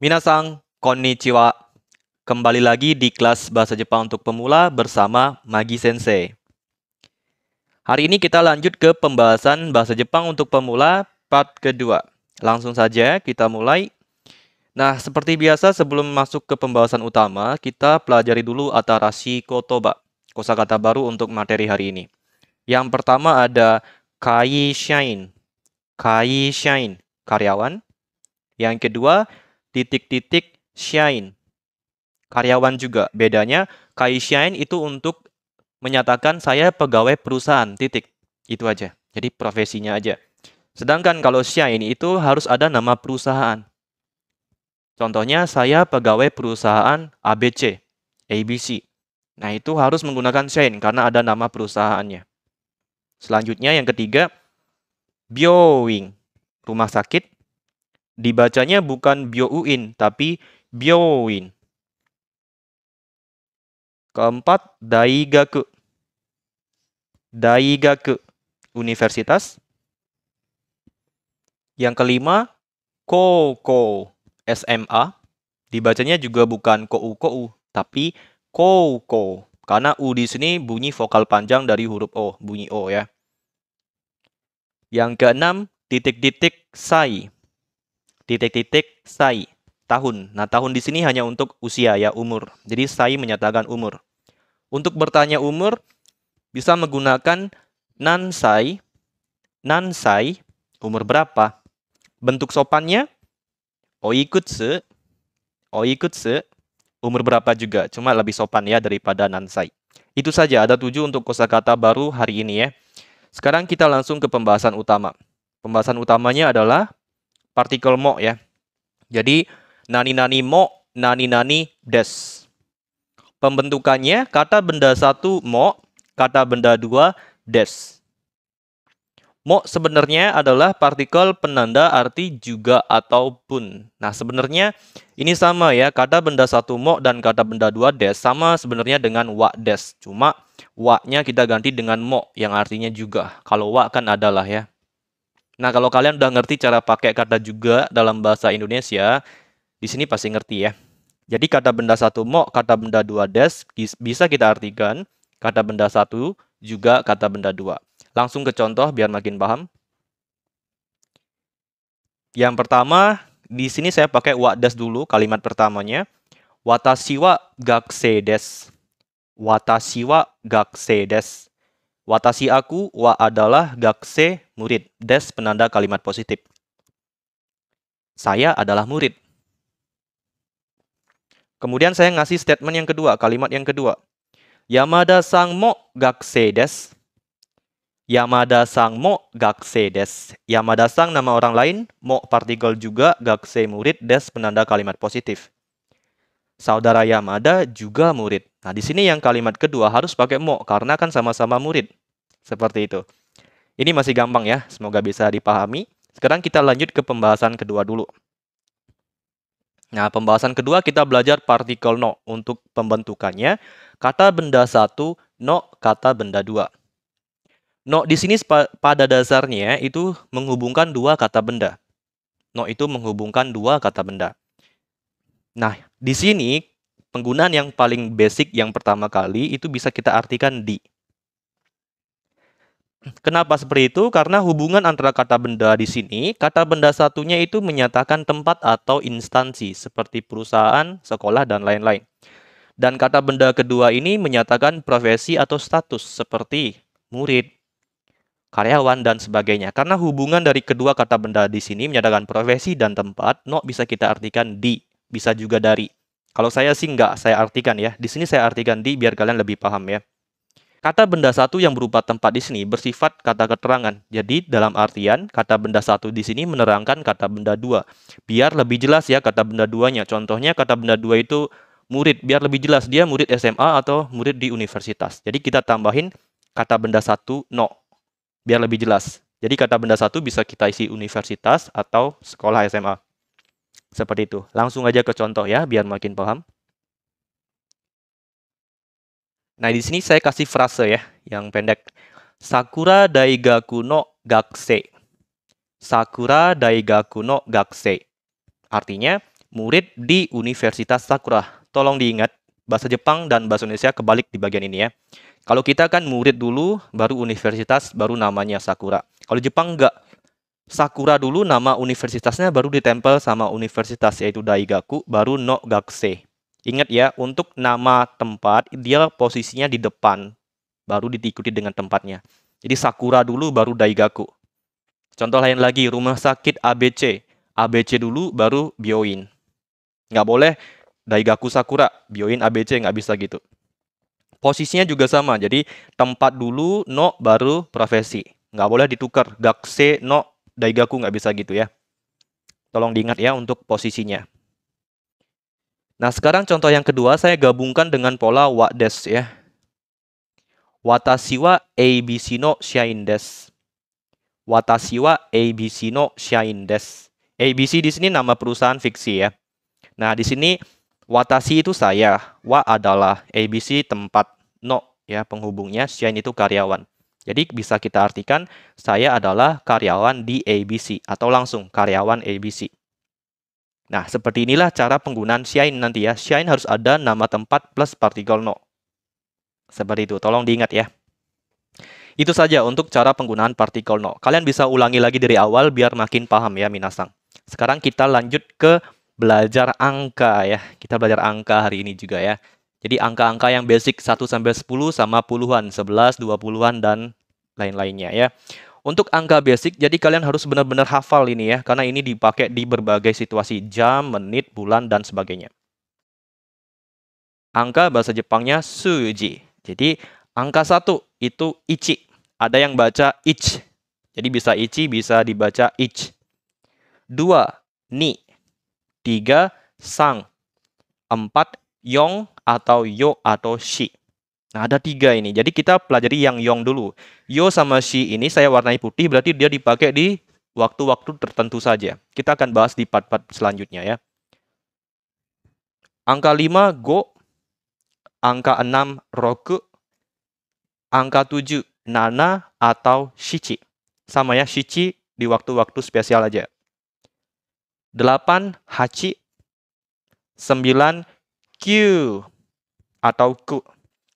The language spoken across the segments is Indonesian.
Minasan, konnichiwa. Kembali lagi di kelas Bahasa Jepang untuk Pemula bersama Magi Sensei. Hari ini kita lanjut ke pembahasan Bahasa Jepang untuk Pemula part kedua. Langsung saja kita mulai. Nah, seperti biasa sebelum masuk ke pembahasan utama, kita pelajari dulu Atarashi Kotoba, kosakata baru untuk materi hari ini. Yang pertama ada kaishain. Kaishain, karyawan. Yang kedua, titik-titik shain. Karyawan juga. Bedanya, kaishain itu untuk menyatakan saya pegawai perusahaan, titik. Itu aja. Jadi profesinya aja. Sedangkan kalau shain itu harus ada nama perusahaan. Contohnya, saya pegawai perusahaan ABC, ABC. Nah, itu harus menggunakan shain karena ada nama perusahaannya. Selanjutnya, yang ketiga, byouin, rumah sakit. Dibacanya bukan byouin, tapi byouin. Keempat, daigaku. Daigaku, universitas. Yang kelima, koukou, SMA. Dibacanya juga bukan kou-kou, tapi koukou. Karena U di sini bunyi vokal panjang dari huruf O, bunyi O ya. Yang keenam, titik-titik sai. Titik-titik sai, tahun. Nah, tahun di sini hanya untuk usia ya, umur. Jadi sai menyatakan umur. Untuk bertanya umur, bisa menggunakan nansai. Nansai, umur berapa? Bentuk sopannya, oikutsu. Oikutsu, umur berapa juga. Cuma lebih sopan ya daripada nansai. Itu saja, ada 7 untuk kosakata baru hari ini ya. Sekarang kita langsung ke pembahasan utama. Pembahasan utamanya adalah partikel mo ya. Jadi, nani-nani mo, nani-nani des. Pembentukannya, kata benda 1 mo, kata benda 2 des. Mo sebenarnya adalah partikel penanda arti juga ataupun. Nah, sebenarnya ini sama ya, kata benda 1 mo dan kata benda 2 des sama sebenarnya dengan wa des. Cuma wa-nya kita ganti dengan mo yang artinya juga. Kalau wa kan adalah ya. Nah, kalau kalian udah ngerti cara pakai kata juga dalam bahasa Indonesia, di sini pasti ngerti ya. Jadi kata benda 1 mo, kata benda 2 des bisa kita artikan kata benda 1 juga kata benda 2. Langsung ke contoh biar makin paham. Yang pertama, di sini saya pakai wa des dulu kalimat pertamanya. Watashi wa gakusei desu. Watashi wa gakusei desu. Watashi aku, wa adalah gakusei, murid. Des penanda kalimat positif. Saya adalah murid. Kemudian saya ngasih statement yang kedua, kalimat yang kedua. Yamada-san mo gakusei desu. Yamada-san mo gakusei desu. Yamada-san nama orang lain, mo partikel juga, gakusei murid, des penanda kalimat positif. Saudara Yamada juga murid. Nah, di sini yang kalimat kedua harus pakai mo karena kan sama-sama murid. Seperti itu. Ini masih gampang ya, semoga bisa dipahami. Sekarang kita lanjut ke pembahasan kedua dulu. Nah, pembahasan kedua kita belajar partikel no. Untuk pembentukannya, kata benda 1, no, kata benda 2. No di sini pada dasarnya itu menghubungkan dua kata benda. No itu menghubungkan dua kata benda. Nah, di sini penggunaan yang paling basic yang pertama kali itu bisa kita artikan di. Kenapa seperti itu? Karena hubungan antara kata benda di sini, kata benda satunya itu menyatakan tempat atau instansi seperti perusahaan, sekolah, dan lain-lain. Dan kata benda kedua ini menyatakan profesi atau status seperti murid, karyawan, dan sebagainya. Karena hubungan dari kedua kata benda di sini menyatakan profesi dan tempat, no bisa kita artikan di, bisa juga dari. Kalau saya sih nggak saya artikan ya. Di sini saya artikan di biar kalian lebih paham ya. Kata benda 1 yang berupa tempat di sini bersifat kata keterangan. Jadi dalam artian kata benda 1 di sini menerangkan kata benda 2. Biar lebih jelas ya kata benda 2-nya. Contohnya kata benda 2 itu murid. Biar lebih jelas dia murid SMA atau murid di universitas. Jadi kita tambahin kata benda 1 no. Biar lebih jelas. Jadi kata benda 1 bisa kita isi universitas atau sekolah SMA. Seperti itu. Langsung aja ke contoh ya biar makin paham. Nah, di sini saya kasih frase ya, yang pendek. Sakura daigaku no gakusei. Sakura daigaku no gakusei. Artinya, murid di Universitas Sakura. Tolong diingat, bahasa Jepang dan bahasa Indonesia kebalik di bagian ini ya. Kalau kita kan murid dulu, baru universitas, baru namanya Sakura. Kalau Jepang enggak. Sakura dulu nama universitasnya baru ditempel sama universitas yaitu Daigaku, baru no Gakusei. Ingat ya, untuk nama tempat dia posisinya di depan, baru diikuti dengan tempatnya. Jadi Sakura dulu baru Daigaku. Contoh lain lagi, rumah sakit ABC. ABC dulu baru Byoin. Nggak boleh Daigaku Sakura, Byoin ABC, nggak bisa gitu. Posisinya juga sama, jadi tempat dulu, no, baru profesi. Nggak boleh ditukar, Gakusei, no, Daigaku, nggak bisa gitu ya. Tolong diingat ya untuk posisinya. Nah, sekarang contoh yang kedua, saya gabungkan dengan pola wa des ya. Watashi wa ABC no shain desu. Watashi wa ABC no shain desu. ABC di sini nama perusahaan fiksi ya. Nah, di sini watashi itu saya, wa adalah, ABC tempat, no ya penghubungnya, shain itu karyawan. Jadi bisa kita artikan saya adalah karyawan di ABC atau langsung karyawan ABC. Nah, seperti inilah cara penggunaan shain nanti ya. Shain harus ada nama tempat plus partikel no. Seperti itu, tolong diingat ya. Itu saja untuk cara penggunaan partikel no. Kalian bisa ulangi lagi dari awal biar makin paham ya minasang. Sekarang kita lanjut ke belajar angka ya. Kita belajar angka hari ini juga ya. Jadi angka-angka yang basic 1 sampai 10 sama puluhan, 11, 20-an dan lain-lainnya ya. Untuk angka basic, jadi kalian harus benar-benar hafal ini ya, karena ini dipakai di berbagai situasi, jam, menit, bulan, dan sebagainya. Angka bahasa Jepangnya suji. Jadi angka 1 itu ichi. Ada yang baca ich. Jadi bisa ichi, bisa dibaca ich. 2, ni. 3, sang. 4, yong atau yo atau shi. Nah, ada 3 ini. Jadi kita pelajari yang yong dulu. Yo sama shi ini saya warnai putih, berarti dia dipakai di waktu-waktu tertentu saja. Kita akan bahas di part-part selanjutnya ya. Angka 5, go. Angka 6, roku. Angka 7, nana atau shichi. Sama ya, shichi di waktu-waktu spesial aja. 8, hachi. 9, Q atau ku.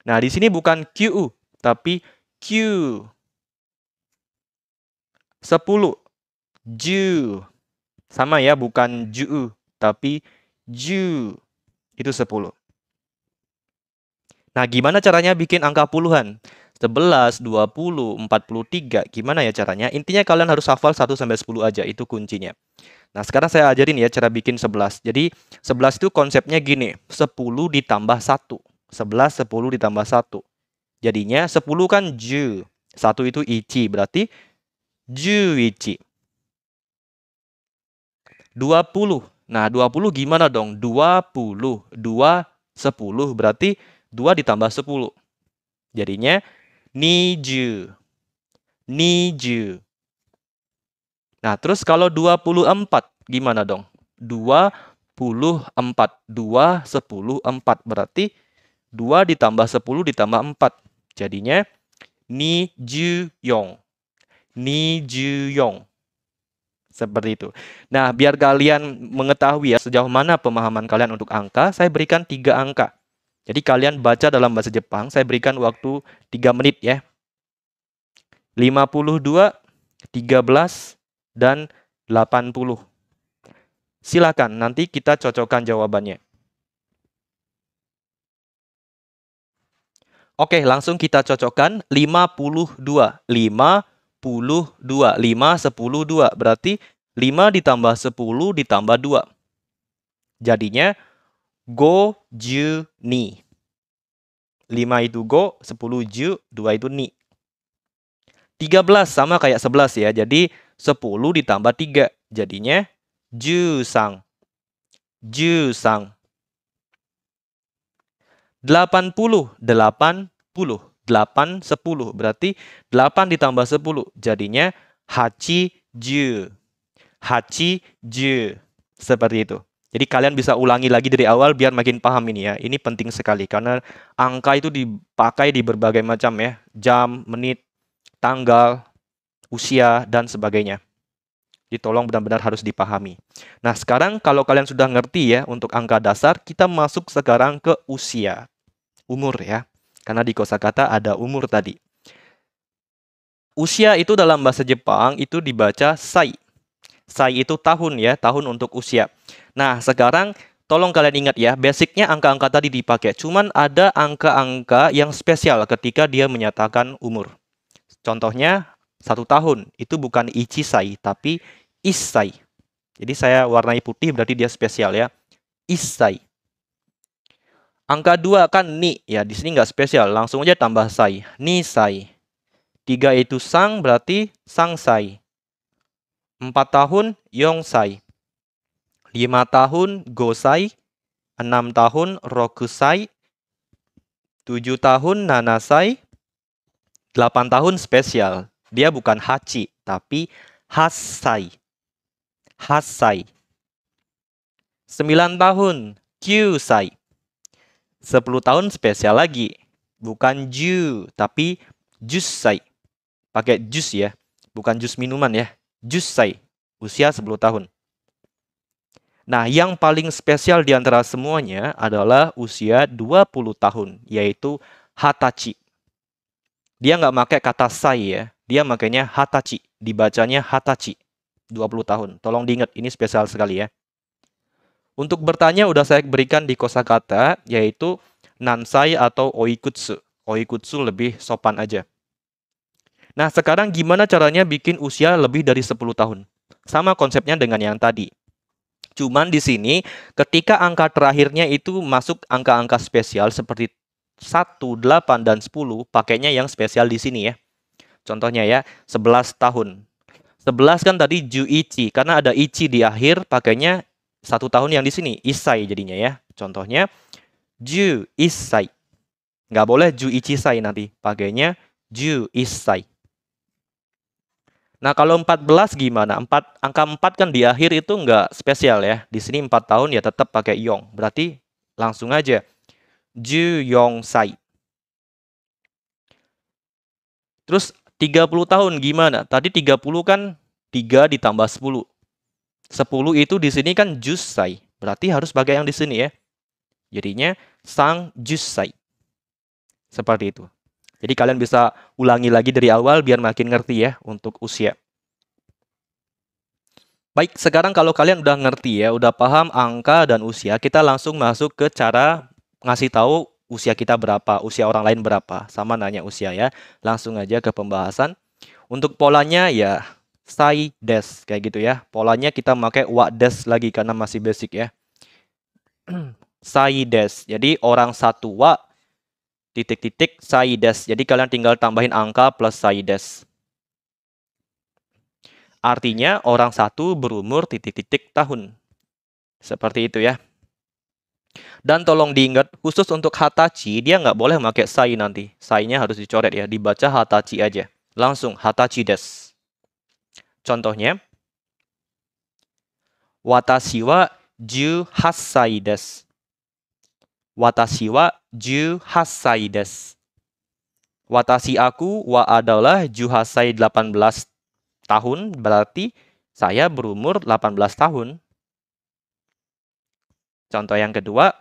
Nah, di sini bukan QU, tapi Q. 10, ju. Sama ya, bukan ju, tapi ju. Itu 10. Nah, gimana caranya bikin angka puluhan? 11, 20, 43. Gimana ya caranya? Intinya kalian harus hafal 1 sampai 10 aja, itu kuncinya. Nah, sekarang saya ajarin ya cara bikin 11. Jadi, 11 itu konsepnya gini, 10 ditambah 1. 11, 10 ditambah 1. Jadinya 10 kan ju. 1 itu ichi, berarti ju ichi. 20. Nah, 20 gimana dong? 20. 2, 10. Berarti 2 ditambah 10. Jadinya niju. Niju. Nah, terus kalau 24 gimana dong? 24. 2, 10, 4. Berarti 2 ditambah 10 ditambah 4. Jadinya nijuyong. Nijuyong. Seperti itu. Nah, biar kalian mengetahui ya sejauh mana pemahaman kalian untuk angka, saya berikan 3 angka. Jadi kalian baca dalam bahasa Jepang, saya berikan waktu 3 menit ya. 52, 13, dan 80. Silakan, nanti kita cocokkan jawabannya. Oke, langsung kita cocokkan 52. 52. 5, 10, 2. Berarti 5 ditambah 10 ditambah 2. Jadinya go, ju, ni. 5 itu go, 10 ju, 2 itu ni. 13 sama kayak 11 ya. Jadi 10 ditambah 3. Jadinya jusang. Jusang. 80. 80. 8, 10. Berarti 8 ditambah 10. Jadinya hachi ju. Hachi ju. Seperti itu. Jadi kalian bisa ulangi lagi dari awal biar makin paham ini ya. Ini penting sekali karena angka itu dipakai di berbagai macam ya. Jam, menit, tanggal, usia, dan sebagainya. Jadi tolong benar-benar harus dipahami. Nah, sekarang kalau kalian sudah ngerti ya untuk angka dasar, kita masuk sekarang ke usia. Umur ya. Karena di kosakata ada umur tadi. Usia itu dalam bahasa Jepang itu dibaca sai. Sai itu tahun ya, tahun untuk usia. Nah, sekarang tolong kalian ingat ya, basicnya angka-angka tadi dipakai. Cuman ada angka-angka yang spesial ketika dia menyatakan umur. Contohnya, 1 tahun. Itu bukan ichisai, tapi issai. Jadi saya warnai putih berarti dia spesial ya. Issai. Angka 2 kan ni. Ya, di sini nggak spesial. Langsung aja tambah sai. Nisai. 3 itu sang berarti sangsai. 4 tahun yongsai. 5 tahun gosai. 6 tahun rokusai. 7 tahun nanasai. 8 tahun spesial. Dia bukan hachi, tapi hasai. Hasai. 9 tahun kyusai. 10 tahun spesial lagi. Bukan ju, tapi jussai. Pakai jus ya. Bukan jus minuman ya. Jussai. Usia 10 tahun. Nah, yang paling spesial di antara semuanya adalah usia 20 tahun. Yaitu hatachi. Dia nggak pakai kata sai ya. Dia makanya hatachi. Dibacanya hatachi. 20 tahun. Tolong diingat, ini spesial sekali ya. Untuk bertanya udah saya berikan di kosakata, yaitu nansai atau oikutsu. Oikutsu lebih sopan aja. Nah, sekarang gimana caranya bikin usia lebih dari 10 tahun? Sama konsepnya dengan yang tadi. Cuman di sini, ketika angka terakhirnya itu masuk angka-angka spesial seperti 1, 8, dan 10, pakainya yang spesial di sini ya. Contohnya ya, 11 tahun. 11 kan tadi juichi, karena ada ichi di akhir, pakainya 1 tahun yang di sini, isai jadinya ya. Contohnya, ju isai. Nggak boleh ju ichisai nanti, pakainya ju isai. Nah, kalau 14 gimana? Angka 4 kan di akhir itu nggak spesial ya. Di sini 4 tahun ya tetap pakai yong. Berarti langsung aja. Ju yong sai. Terus 30 tahun gimana? Tadi 30 kan 3 ditambah 10. 10 itu di sini kan jussai. Berarti harus pakai yang di sini ya. Jadinya sang jussai. Seperti itu. Jadi kalian bisa ulangi lagi dari awal biar makin ngerti ya untuk usia. Baik, sekarang kalau kalian udah ngerti ya, udah paham angka dan usia, kita langsung masuk ke cara ngasih tahu usia kita berapa, usia orang lain berapa. Sama nanya usia ya. Langsung aja ke pembahasan. Untuk polanya ya sai des kayak gitu ya. Polanya kita pakai wa des lagi karena masih basic ya. Sai des. Jadi orang satu wa titik-titik sai des. Jadi kalian tinggal tambahin angka plus sai des. Artinya orang satu berumur titik-titik tahun. Seperti itu ya. Dan tolong diingat, khusus untuk hatachi, dia nggak boleh pakai sai nanti. Sai-nya harus dicoret ya. Dibaca hatachi aja. Langsung hatachi des. Contohnya, watashi wa 18 sai desu. Watashi wa 18 sai desu. Watashi aku wa adalah 18 tahun, berarti saya berumur 18 tahun. Contoh yang kedua,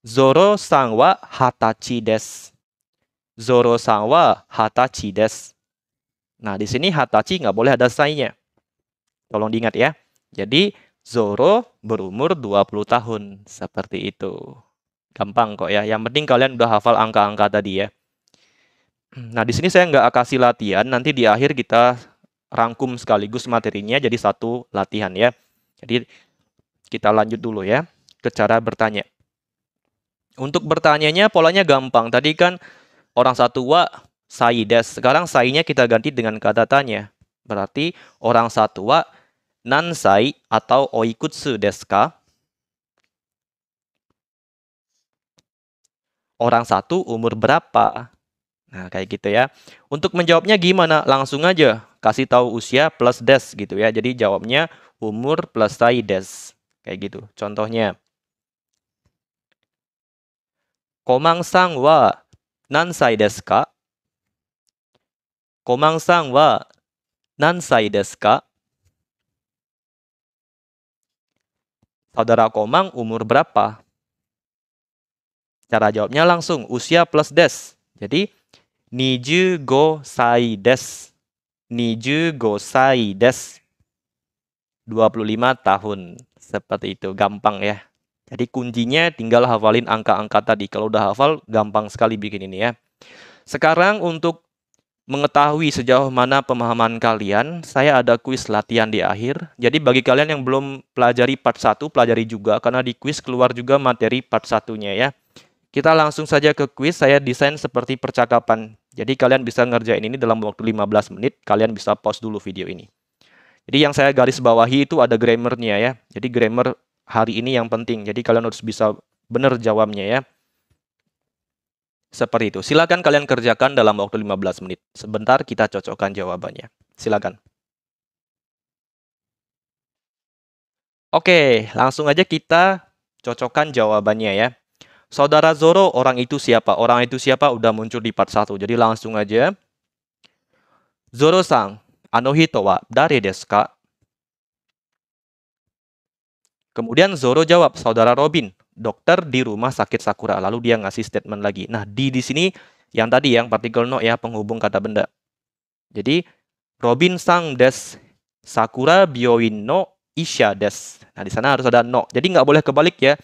Zoro-san wa hatachi desu. Zoro-san wa hatachi desu. Nah, di sini hatachi nggak boleh ada sai-nya. Tolong diingat ya. Jadi, Zoro berumur 20 tahun. Seperti itu. Gampang kok ya. Yang penting kalian udah hafal angka-angka tadi ya. Nah, di sini saya nggak kasih latihan. Nanti di akhir kita rangkum sekaligus materinya jadi satu latihan ya. Jadi, kita lanjut dulu ya ke cara bertanya. Untuk bertanyanya polanya gampang. Tadi kan orang satu wa sai des. Sekarang sai-nya kita ganti dengan kata tanya. Berarti orang satu wa nansai atau oikutsu desu ka? Orang satu umur berapa? Nah, kayak gitu ya. Untuk menjawabnya gimana? Langsung aja kasih tahu usia plus des gitu ya. Jadi jawabnya umur plus sai des. Kayak gitu. Contohnya. Komang-san wa nansai desu ka? Komang-san wa nansai desu ka? Saudara Komang umur berapa? Cara jawabnya langsung, usia plus des. Jadi, 25 歳です. 25 歳です. 25 tahun. Seperti itu, gampang ya. Jadi kuncinya tinggal hafalin angka-angka tadi. Kalau udah hafal, gampang sekali bikin ini ya. Sekarang untuk mengetahui sejauh mana pemahaman kalian, saya ada kuis latihan di akhir. Jadi bagi kalian yang belum pelajari part 1, pelajari juga. Karena di kuis keluar juga materi part 1-nya ya. Kita langsung saja ke kuis. Saya desain seperti percakapan. Jadi kalian bisa ngerjain ini dalam waktu 15 menit. Kalian bisa pause dulu video ini. Jadi yang saya garis bawahi itu ada grammarnya ya. Jadi grammar hari ini yang penting. Jadi kalian harus bisa benar jawabnya ya. Seperti itu. Silakan kalian kerjakan dalam waktu 15 menit. Sebentar kita cocokkan jawabannya. Silakan. Oke, langsung aja kita cocokkan jawabannya ya. Saudara Zoro, orang itu siapa? Orang itu siapa? Udah muncul di part 1. Jadi langsung aja. Zoro-san, ano hito wa dare desu ka? Kemudian Zoro jawab, saudara Robin, dokter di rumah sakit Sakura. Lalu dia ngasih statement lagi. Nah, di sini yang tadi yang partikel no ya, penghubung kata benda. Jadi, Robin sang des Sakura byoin no isha des. Nah, di sana harus ada no. Jadi nggak boleh kebalik ya.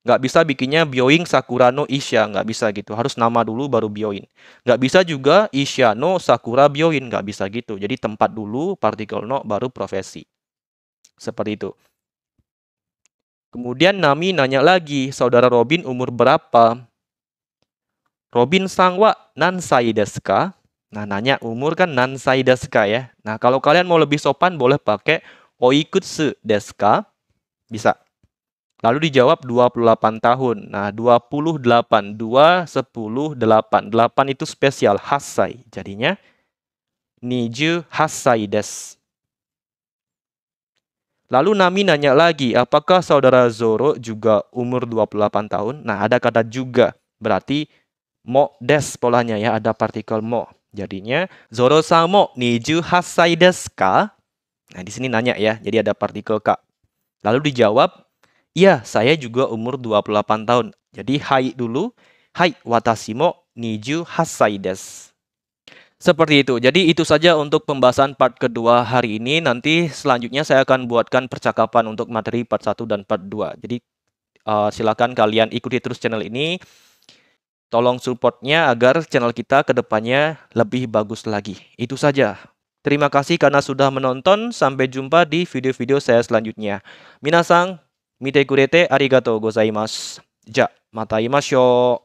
Nggak bisa bikinnya byoin Sakura no isha. Nggak bisa gitu. Harus nama dulu baru byoin. Nggak bisa juga isha no Sakura byoin. Nggak bisa gitu. Jadi tempat dulu, partikel no, baru profesi. Seperti itu. Kemudian Nami nanya lagi, saudara Robin umur berapa? Robin sang wa nansai desu ka? Nah, nanya umur kan nansai desu ka ya. Nah, kalau kalian mau lebih sopan boleh pakai oikutsu desu ka? Bisa. Lalu dijawab 28 tahun. Nah, 28. 2, 10, 8. 8 itu spesial, hasai. Jadinya 28 hasai desu. Lalu Nami nanya lagi, apakah saudara Zoro juga umur 28 tahun? Nah, ada kata juga. Berarti mo des polanya ya, ada partikel mo. Jadinya Zoro-san mo 28 sai desu ka? Nah, di sini nanya ya, jadi ada partikel ka. Lalu dijawab, iya, saya juga umur 28 tahun. Jadi hai dulu. Hai, watashi mo 28 sai desu. Seperti itu. Jadi itu saja untuk pembahasan part kedua hari ini. Nanti selanjutnya saya akan buatkan percakapan untuk materi part 1 dan part 2. Jadi silakan kalian ikuti terus channel ini. Tolong supportnya agar channel kita ke depannya lebih bagus lagi. Itu saja. Terima kasih karena sudah menonton. Sampai jumpa di video-video saya selanjutnya. Minasang, mite kurete arigatou gozaimasu. Ja, mata imashou.